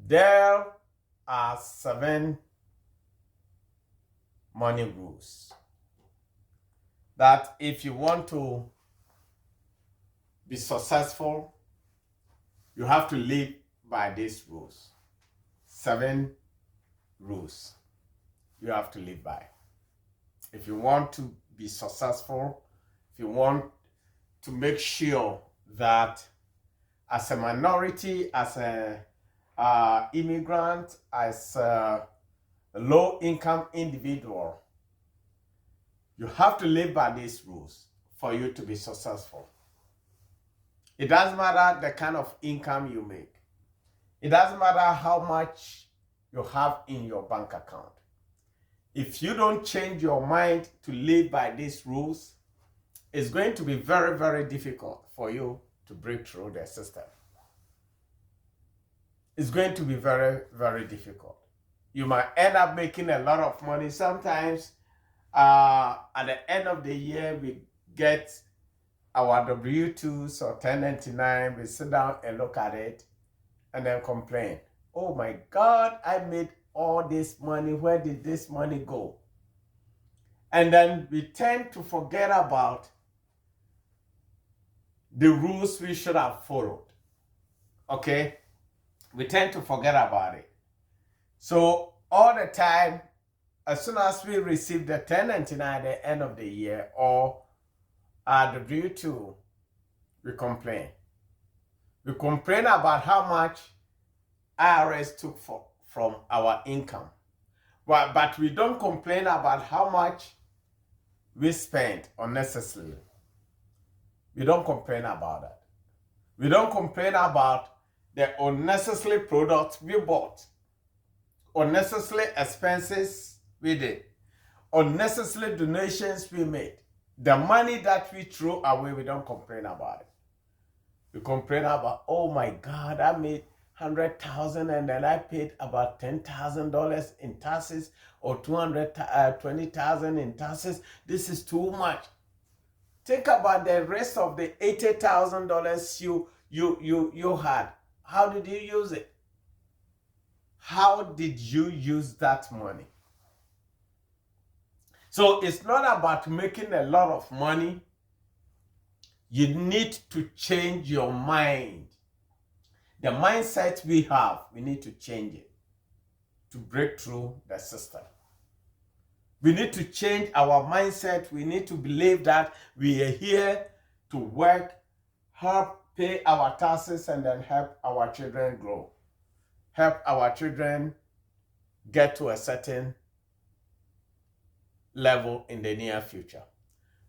There are 7 money rules that if you want to be successful, you have to live by these rules. 7 rules you have to live by. If you want to be successful, if you want to make sure that as a minority, as a immigrant, as a low-income individual, you have to live by these rules for you to be successful. It doesn't matter the kind of income you make. It doesn't matter how much you have in your bank account. If you don't change your mind to live by these rules, it's going to be very, very difficult for you to break through the system. It's going to be very, very difficult. You might end up making a lot of money. Sometimes at the end of the year, we get our W-2s or 1099. We sit down and look at it and then complain. Oh my God, I made all this money. Where did this money go? And then we tend to forget about the rules we should have followed. Okay? We tend to forget about it. So all the time, as soon as we receive the 1099 at the end of the year or our W-2, we complain. We complain about how much IRS took from our income. But we don't complain about how much we spent unnecessarily. We don't complain about that. We don't complain about the unnecessary products we bought, unnecessary expenses we did, unnecessary donations we made. The money that we threw away, we don't complain about it. We complain about, oh my God, I made $100,000 and then I paid about $10,000 in taxes or $20,000 in taxes. This is too much. Think about the rest of the $80,000 you had. How did you use it? How did you use that money? So it's not about making a lot of money. You need to change your mind. The mindset we have, we need to change it to break through the system. We need to change our mindset. We need to believe that we are here to work, help pay our taxes, and then help our children grow. Help our children get to a certain level in the near future.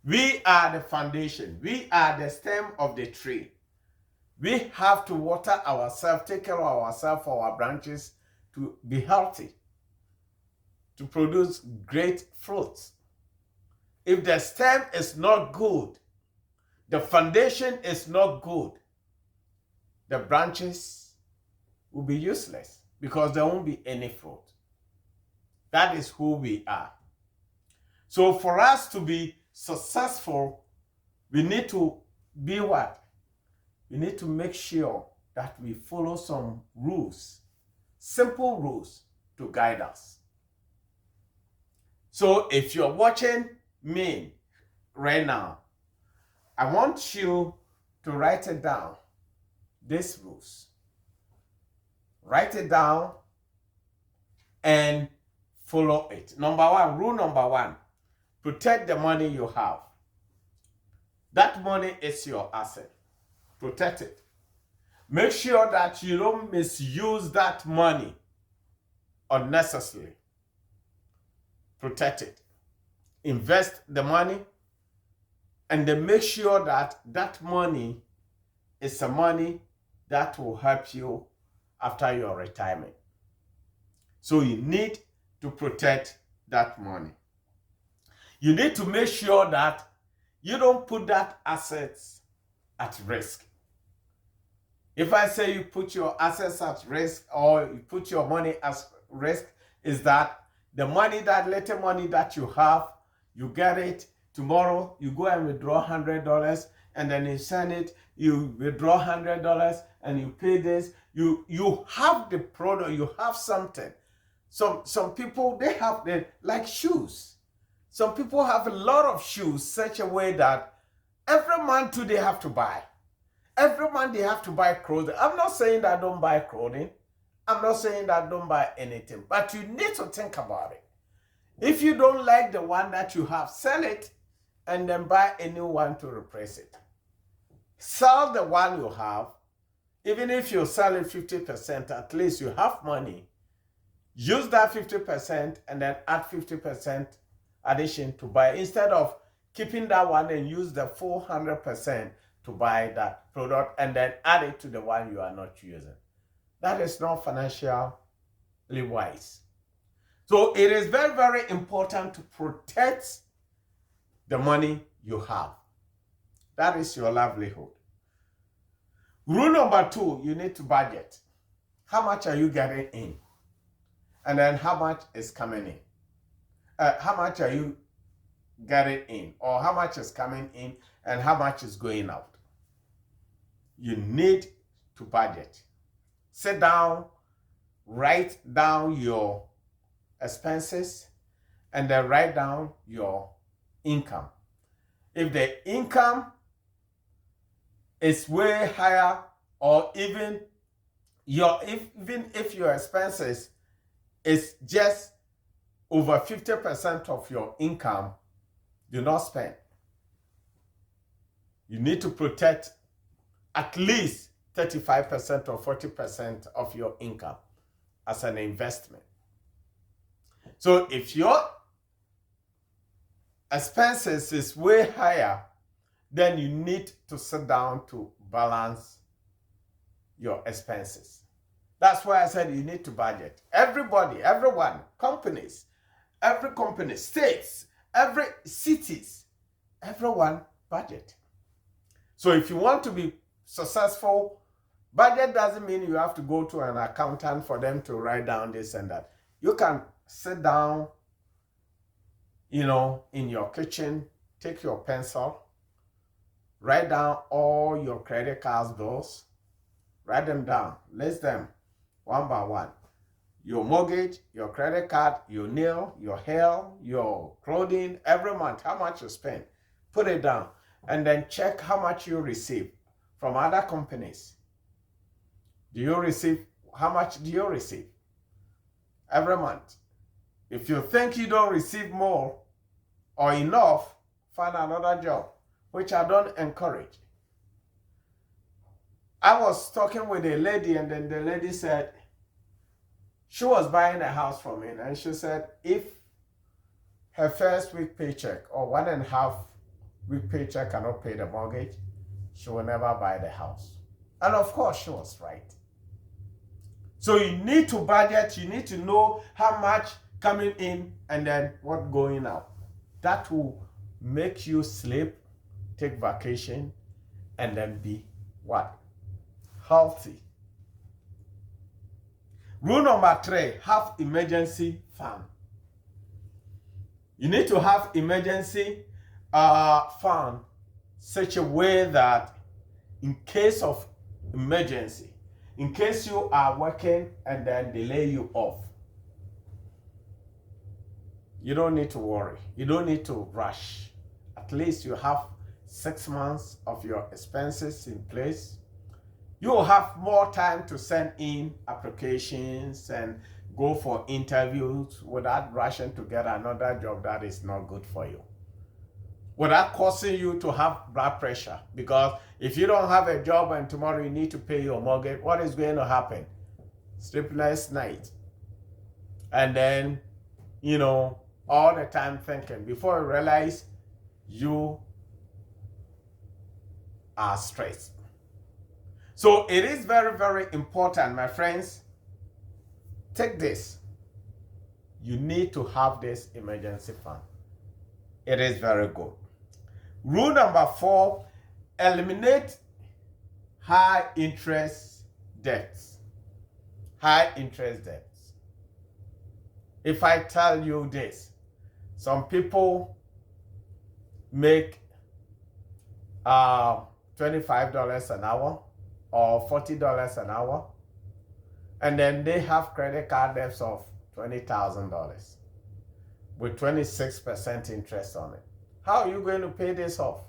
We are the foundation. We are the stem of the tree. We have to water ourselves, take care of ourselves for our branches to be healthy, to produce great fruits. If the stem is not good, the foundation is not good, the branches will be useless because there won't be any fruit. That is who we are. So for us to be successful, we need to be what? We need to make sure that we follow some rules, simple rules to guide us. So if you're watching me right now, I want you to write it down, these rules. Write it down and follow it. Rule number one, protect the money you have. That money is your asset. Protect it. Make sure that you don't misuse that money unnecessarily. Protect it. Invest the money and then make sure that that money is a money that will help you after your retirement. So you need to protect that money. You need to make sure that you don't put that assets at risk. If I say you put your assets at risk or you put your money at risk, is that the money, that little money that you have, you get it tomorrow, you go and withdraw $100 and then you send it you withdraw $100 and you pay this. You have the product, you have something. Some people, they have like shoes. Some people have a lot of shoes such a way that every month too they have to buy. Every month they have to buy clothing. I'm not saying that don't buy clothing. I'm not saying that don't buy anything. But you need to think about it. If you don't like the one that you have, sell it and then buy a new one to replace it. Sell the one you have. Even if you sell it 50%, at least you have money. Use that 50% and then add 50% addition to buy, instead of keeping that one and use the full 100% to buy that product and then add it to the one you are not using. That is not financially wise. So it is very, very important to protect the money you have. That is your livelihood. Rule number 2, you need to budget. How much are you getting in? And then how much is coming in? How much are you getting in? Or how much is coming in and how much is going out? You need to budget. Sit down, write down your expenses, and then write down your income. If the income is way higher, or even if your expenses is just over 50% of your income, do not spend. You need to protect at least 35% or 40% of your income as an investment. So if your expenses is way higher, then you need to sit down to balance your expenses. That's why I said you need to budget. Everybody, everyone, companies, every company, states, every cities, everyone budget. So if you want to be successful, budget doesn't mean you have to go to an accountant for them to write down this and that. You can sit down, in your kitchen, take your pencil, write down all your credit card bills, write them down, list them one by one. Your mortgage, your credit card, your nail, your hair, your clothing, every month, how much you spend. Put it down and then check how much you receive from other companies. How much do you receive every month? If you think you don't receive more or enough, find another job, which I don't encourage. I was talking with a lady, and then the lady said she was buying a house from me, and she said if her first week paycheck or 1.5 week paycheck cannot pay the mortgage, she will never buy the house. And of course, she was right. So you need to budget, you need to know how much coming in and then what going out. That will make you sleep, take vacation, and then be what? Healthy. Rule number 3, have emergency fund. You need to have emergency fund such a way that in case of emergency, in case you are working and then they lay you off, you don't need to worry. You don't need to rush. At least you have 6 months of your expenses in place. You will have more time to send in applications and go for interviews without rushing to get another job that is not good for you, without causing you to have blood pressure. Because if you don't have a job and tomorrow you need to pay your mortgage, what is going to happen? Sleepless night. And then, all the time thinking. Before you realize, you are stressed. So it is very, very important, my friends. Take this. You need to have this emergency fund. It is very good. Rule number 4, eliminate high interest debts. High interest debts. If I tell you this, some people make $25 an hour or $40 an hour, and then they have credit card debts of $20,000 with 26% interest on it. How are you going to pay this off?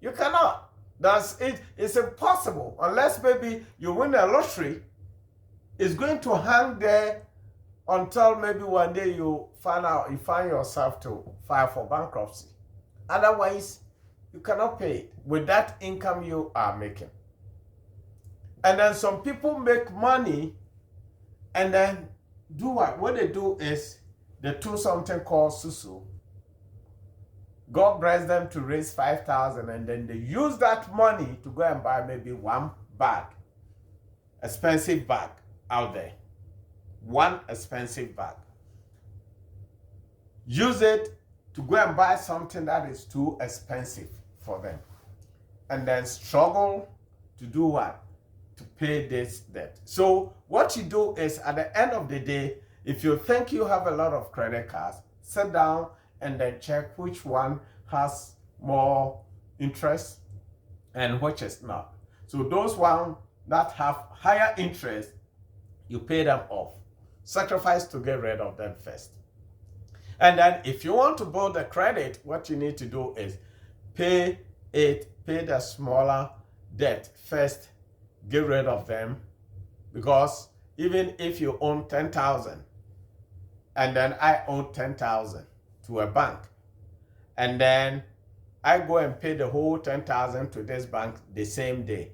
You cannot. It's impossible unless maybe you win a lottery. It's going to hang there until maybe one day you find yourself to file for bankruptcy. Otherwise, you cannot pay it with that income you are making. And then some people make money and then do what? What they do is they do something called susu. God bless them to raise 5,000, and then they use that money to go and buy maybe one bag, expensive bag out there. One expensive bag. Use it to go and buy something that is too expensive for them. And then struggle to do what? To pay this debt. So what you do is at the end of the day, if you think you have a lot of credit cards, sit down and then check which one has more interest and which is not. So those ones that have higher interest, you pay them off. Sacrifice to get rid of them first. And then if you want to build the credit, what you need to do is pay the smaller debt first, get rid of them, because even if you own 10,000 and then I own 10,000 to a bank, and then I go and pay the whole 10,000 to this bank the same day,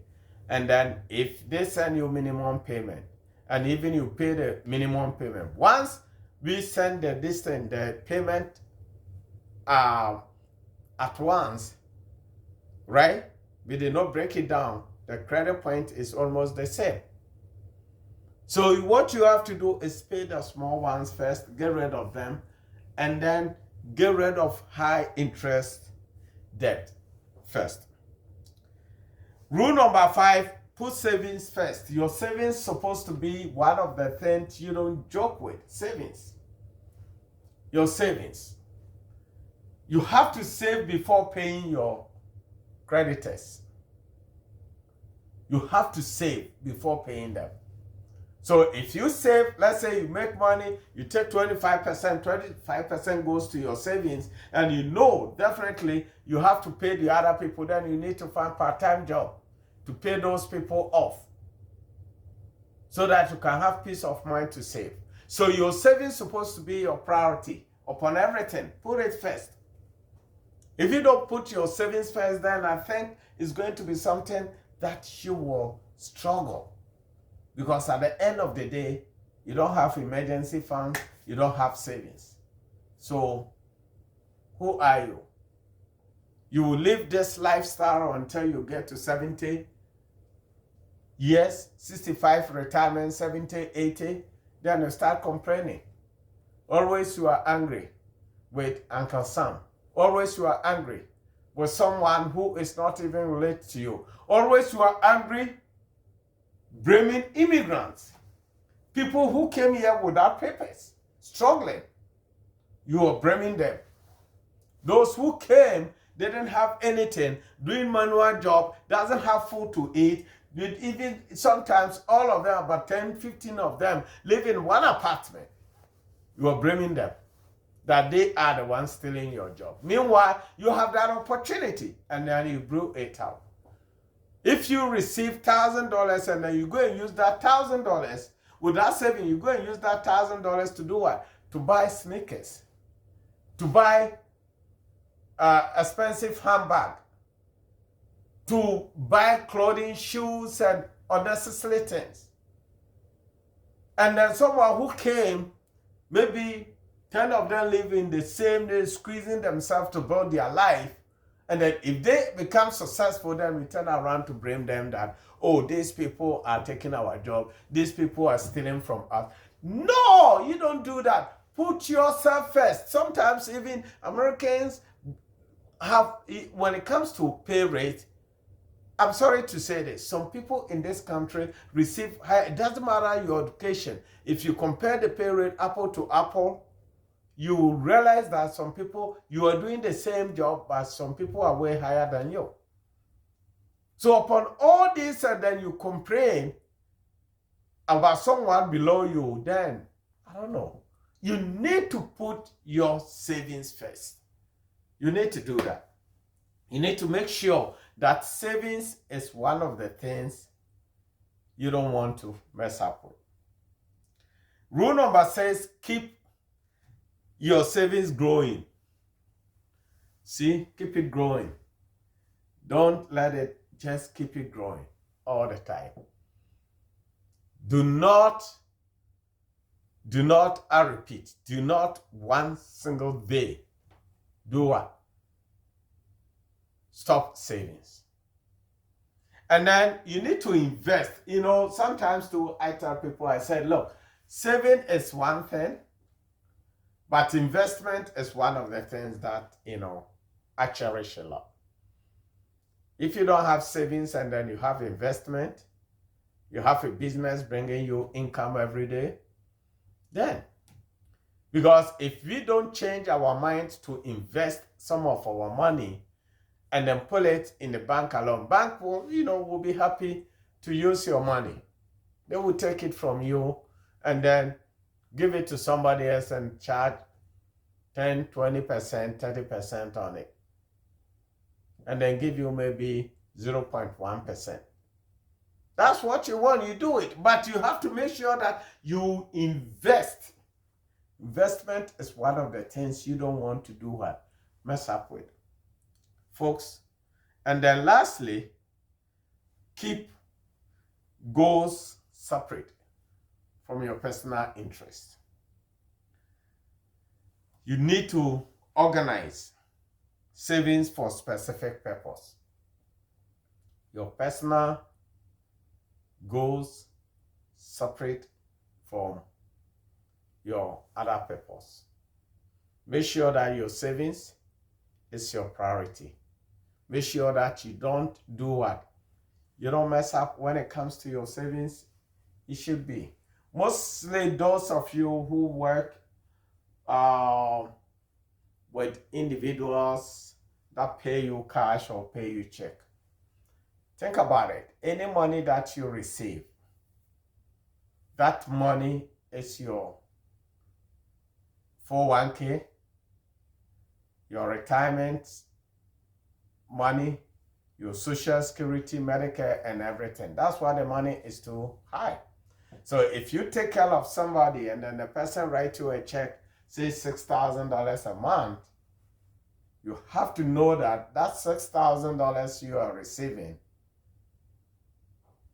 and then if they send you minimum payment, and even you pay the minimum payment, once we send the payment at once, right? We did not break it down. The credit point is almost the same. So what you have to do is pay the small ones first, get rid of them, and then get rid of high interest debt first. Rule number 5, put savings first. Your savings is supposed to be one of the things you don't joke with. Savings. Your savings. You have to save before paying your creditors. You have to save before paying them. So if you save, let's say you make money, you take 25%, 25% goes to your savings, and you know definitely you have to pay the other people, then you need to find part-time job to pay those people off so that you can have peace of mind to save. So your savings is supposed to be your priority upon everything. Put it first. If you don't put your savings first, then I think it's going to be something that you will struggle. Because at the end of the day, you don't have emergency funds, you don't have savings. So, who are you? You will live this lifestyle until you get to 70 years, 65 retirement, 70, 80, then you start complaining. Always you are angry with Uncle Sam. Always you are angry with someone who is not even related to you. Always you are angry blaming immigrants, people who came here without papers, struggling. You are blaming them. Those who came, they didn't have anything, doing manual job, doesn't have food to eat. Even sometimes all of them, about 10, 15 of them, live in one apartment. You are blaming them that they are the ones stealing your job. Meanwhile, you have that opportunity and then you blew it out. If you receive $1,000 and then you go and use that $1,000 with that saving, you go and use that $1,000 to do what? To buy sneakers, to buy expensive handbag, to buy clothing, shoes, and unnecessary things. And then someone who came, maybe 10 of them live in the same day, squeezing themselves to build their life. And then if they become successful, then we turn around to blame them that, oh, these people are taking our job. These people are stealing from us. No, you don't do that. Put yourself first. Sometimes even Americans have, when it comes to pay rate, I'm sorry to say this, some people in this country receive high, it doesn't matter your education. If you compare the pay rate apple to apple, you will realize that some people, you are doing the same job, but some people are way higher than you. So upon all this, and then you complain about someone below you, then, I don't know. You need to put your savings first. You need to do that. You need to make sure that savings is one of the things you don't want to mess up with. Rule number 6, keep your savings growing. See, keep it growing. Don't let it, just keep it growing all the time. Do not, I repeat, do not one single day do what? Stop savings. And then you need to invest. You know, sometimes too, I tell people, I said, look, saving is one thing, but investment is one of the things that, you know, I cherish a lot. If you don't have savings and then you have investment, you have a business bringing you income every day, then, because if we don't change our minds to invest some of our money and then put it in the bank alone, bank will, you know, will be happy to use your money. They will take it from you and then give it to somebody else and charge 10, 20%, 30% on it. And then give you maybe 0.1%. That's what you want, you do it. But you have to make sure that you invest. Investment is one of the things you don't want to do what? Mess up with. Folks. And then lastly, keep goals separate from your personal interest. You need to organize savings for specific purpose. Your personal goals separate from your other purpose. Make sure that your savings is your priority. Make sure that you don't do what? You don't mess up when it comes to your savings. It should be. Mostly those of you who work with individuals that pay you cash or pay you check. Think about it. Any money that you receive, that money is your 401k, your retirement money, your social security, Medicare, and everything. That's why the money is too high. So if you take care of somebody and then the person writes you a check, say $6,000 a month, you have to know that that $6,000 you are receiving,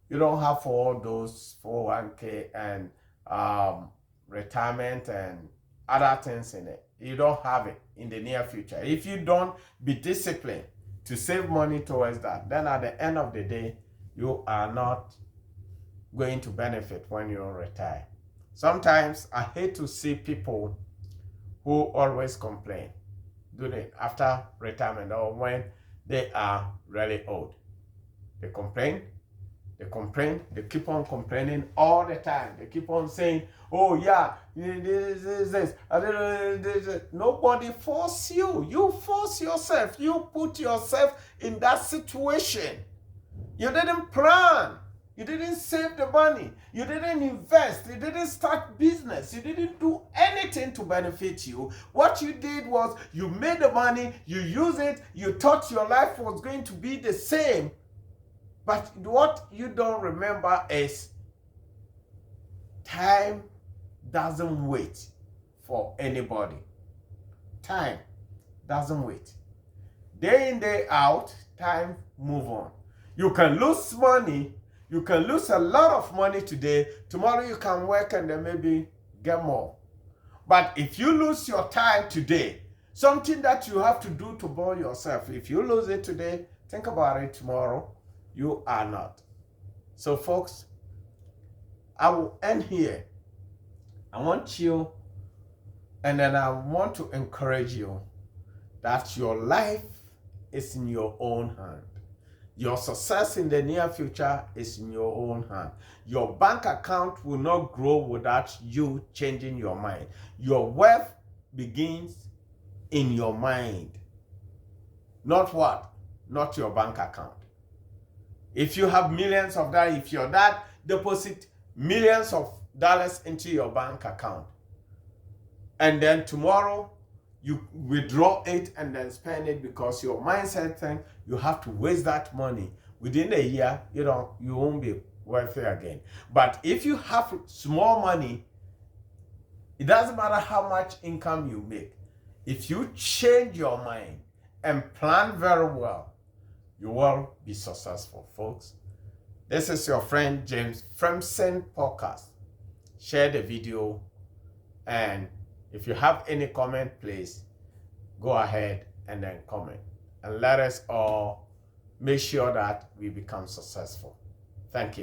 you don't have for all those 401k and retirement and other things in it. You don't have it in the near future. If you don't be disciplined to save money towards that, then at the end of the day, you are not going to benefit when you retire. Sometimes I hate to see people who always complain, do they, after retirement or when they are really old. They complain, they keep on complaining all the time. They keep on saying, oh yeah, this. Nobody force you. You force yourself. You put yourself in that situation. You didn't plan. You didn't save the money. You didn't invest. You didn't start business. You didn't do anything to benefit you. What you did was you made the money, you use it, you thought your life was going to be the same. But what you don't remember is time doesn't wait for anybody. Time doesn't wait. Day in, day out, time move on. You can lose money. You can lose a lot of money today. Tomorrow you can work and then maybe get more. But if you lose your time today, something that you have to do to bore yourself, if you lose it today, think about it tomorrow. You are not. So folks, I will end here. I want you, and then I want to encourage you that your life is in your own hand. Your success in the near future is in your own hand. Your bank account will not grow without you changing your mind. Your wealth begins in your mind. Not what? Not your bank account. If you have millions of dollars, if your dad deposit millions of dollars into your bank account, and then tomorrow you withdraw it and then spend it because your mindset thing, you have to waste that money. Within a year, you won't be wealthy again. But if you have small money, it doesn't matter how much income you make. If you change your mind and plan very well, you will be successful, folks. This is your friend James Frimpson Podcast. Share the video, and if you have any comment, please go ahead and then comment. And let us all make sure that we become successful. Thank you.